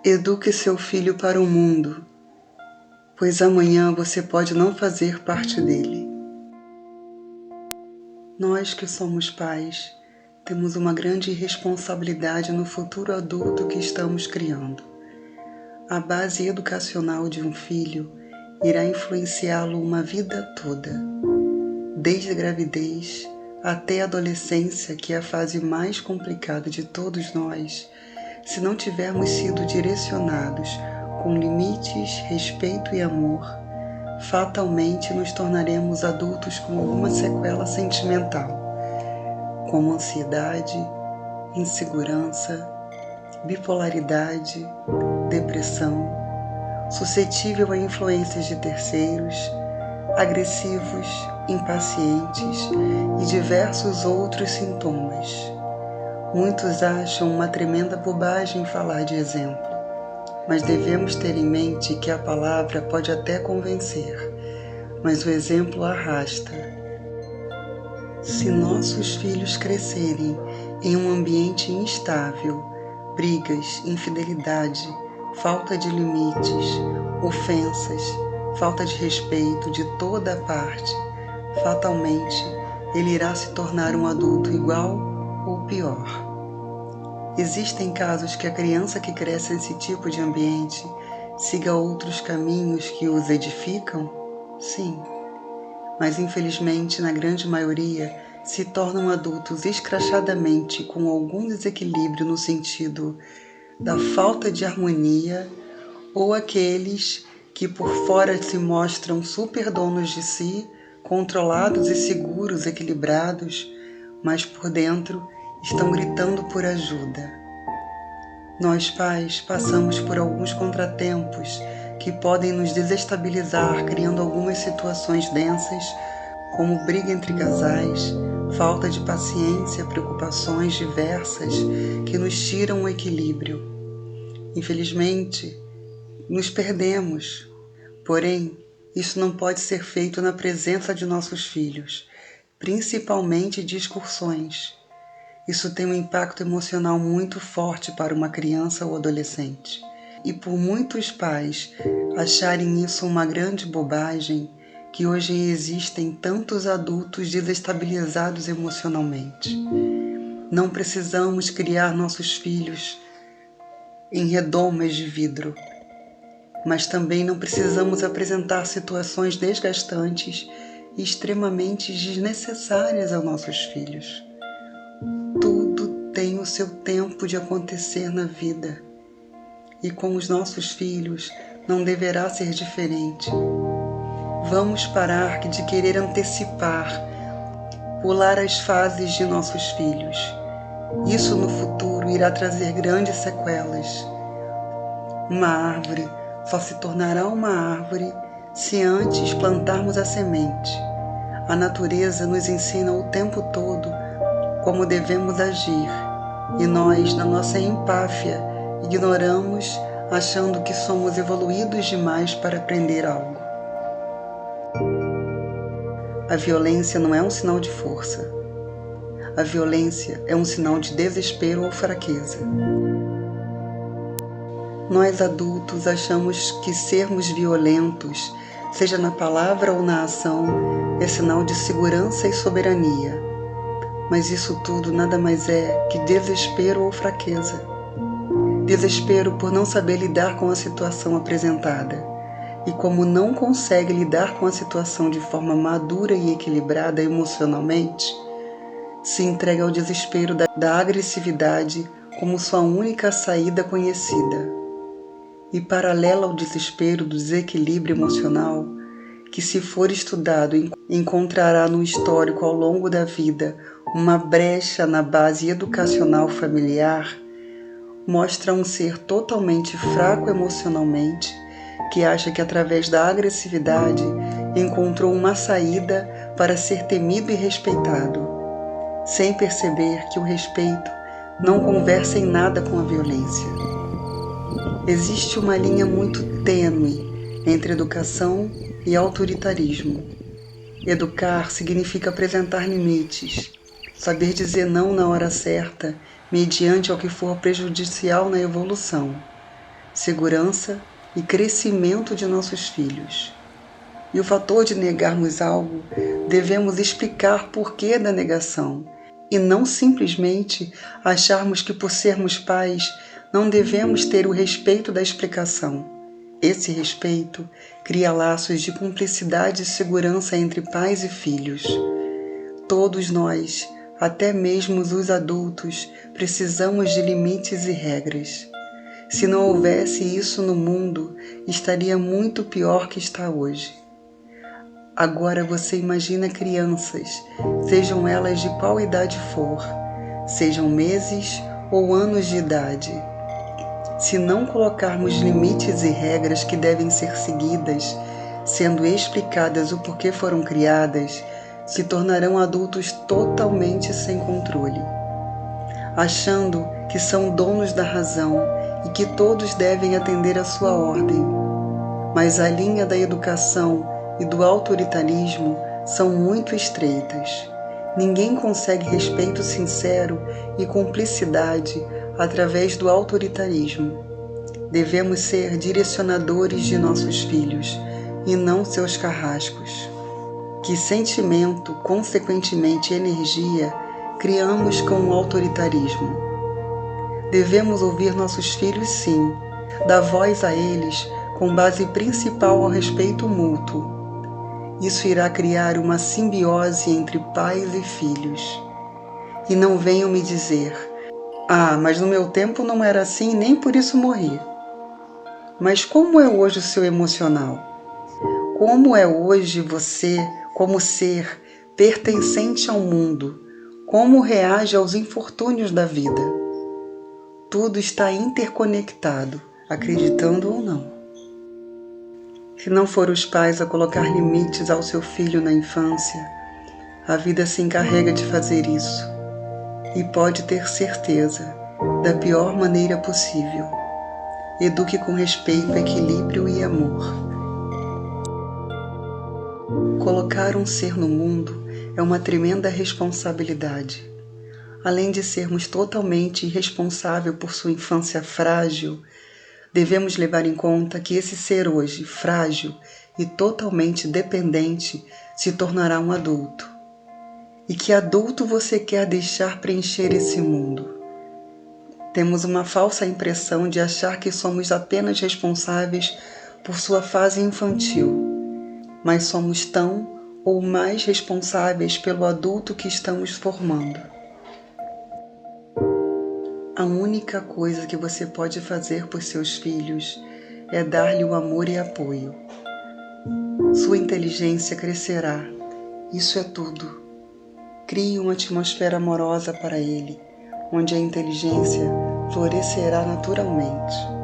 Eduque seu filho para o mundo, pois amanhã você pode não fazer parte dele. Nós que somos pais, temos uma grande responsabilidade no futuro adulto que estamos criando. A base educacional de um filho irá influenciá-lo uma vida toda, desde a gravidez até a adolescência, que é a fase mais complicada de todos nós. Se não tivermos sido direcionados com limites, respeito e amor, fatalmente nos tornaremos adultos com alguma sequela sentimental, como ansiedade, insegurança, bipolaridade, depressão, suscetível a influências de terceiros, agressivos, impacientes e diversos outros sintomas. Muitos acham uma tremenda bobagem falar de exemplo, mas devemos ter em mente que a palavra pode até convencer, mas o exemplo arrasta. Se nossos filhos crescerem em um ambiente instável, brigas, infidelidade, falta de limites, ofensas, falta de respeito de toda a parte, fatalmente ele irá se tornar um adulto igual ou pior. Existem casos que a criança que cresce nesse tipo de ambiente siga outros caminhos que os edificam? Sim, mas infelizmente na grande maioria se tornam adultos escrachadamente com algum desequilíbrio no sentido da falta de harmonia, ou aqueles que por fora se mostram super donos de si, controlados e seguros, equilibrados, mas por dentro estão gritando por ajuda. Nós pais passamos por alguns contratempos que podem nos desestabilizar, criando algumas situações densas, como briga entre casais, falta de paciência, preocupações diversas que nos tiram o equilíbrio. Infelizmente, nos perdemos, porém, isso não pode ser feito na presença de nossos filhos, principalmente discussões. Isso tem um impacto emocional muito forte para uma criança ou adolescente. E por muitos pais acharem isso uma grande bobagem, que hoje existem tantos adultos desestabilizados emocionalmente. Não precisamos criar nossos filhos em redomas de vidro, mas também não precisamos apresentar situações desgastantes e extremamente desnecessárias aos nossos filhos. Tudo tem o seu tempo de acontecer na vida, e com os nossos filhos não deverá ser diferente. Vamos parar de querer antecipar, pular as fases de nossos filhos. Isso no futuro irá trazer grandes sequelas. Uma árvore só se tornará uma árvore se antes plantarmos a semente. A natureza nos ensina o tempo todo como devemos agir, e nós, na nossa empáfia, ignoramos, achando que somos evoluídos demais para aprender algo. A violência não é um sinal de força. A violência é um sinal de desespero ou fraqueza. Nós adultos achamos que sermos violentos, seja na palavra ou na ação, é sinal de segurança e soberania. Mas isso tudo nada mais é que desespero ou fraqueza. Desespero por não saber lidar com a situação apresentada. E como não consegue lidar com a situação de forma madura e equilibrada emocionalmente, se entrega ao desespero da agressividade como sua única saída conhecida. E paralela ao desespero do desequilíbrio emocional, que se for estudado encontrará no histórico ao longo da vida uma brecha na base educacional familiar, mostra um ser totalmente fraco emocionalmente, que acha que através da agressividade encontrou uma saída para ser temido e respeitado, sem perceber que o respeito não conversa em nada com a violência. Existe uma linha muito tênue entre educação e autoritarismo. Educar significa apresentar limites, saber dizer não na hora certa, mediante ao que for prejudicial na evolução. segurança e crescimento de nossos filhos. E o fator de negarmos algo, devemos explicar porquê da negação e não simplesmente acharmos que por sermos pais não devemos ter o respeito da explicação. Esse respeito cria laços de cumplicidade e segurança entre pais e filhos. Todos nós, até mesmo os adultos, precisamos de limites e regras. Se não houvesse isso no mundo, estaria muito pior que está hoje. Agora você imagina crianças, sejam elas de qual idade for, sejam meses ou anos de idade. Se não colocarmos limites e regras que devem ser seguidas, sendo explicadas o porquê foram criadas, se tornarão adultos totalmente sem controle, achando que são donos da razão e que todos devem atender à sua ordem. Mas a linha da educação e do autoritarismo são muito estreitas. Ninguém consegue respeito sincero e cumplicidade através do autoritarismo. Devemos ser direcionadores de nossos filhos e não seus carrascos. Que sentimento, consequentemente energia, criamos com o autoritarismo? Devemos ouvir nossos filhos, sim, dar voz a eles com base principal ao respeito mútuo. Isso irá criar uma simbiose entre pais e filhos. E não venham me dizer: "Ah, mas no meu tempo não era assim, nem por isso morri." Mas como é hoje o seu emocional? Como é hoje você, como ser pertencente ao mundo? Como reage aos infortúnios da vida? Tudo está interconectado, acreditando ou não. Se não for os pais a colocar limites ao seu filho na infância, a vida se encarrega de fazer isso. E pode ter certeza, da pior maneira possível. Eduque com respeito, equilíbrio e amor. Colocar um ser no mundo é uma tremenda responsabilidade. Além de sermos totalmente irresponsáveis por sua infância frágil, devemos levar em conta que esse ser hoje, frágil e totalmente dependente, se tornará um adulto. E que adulto você quer deixar preencher esse mundo? Temos uma falsa impressão de achar que somos apenas responsáveis por sua fase infantil, mas somos tão ou mais responsáveis pelo adulto que estamos formando. A única coisa que você pode fazer por seus filhos é dar-lhe o amor e apoio. Sua inteligência crescerá, isso é tudo. Crie uma atmosfera amorosa para ele, onde a inteligência florescerá naturalmente.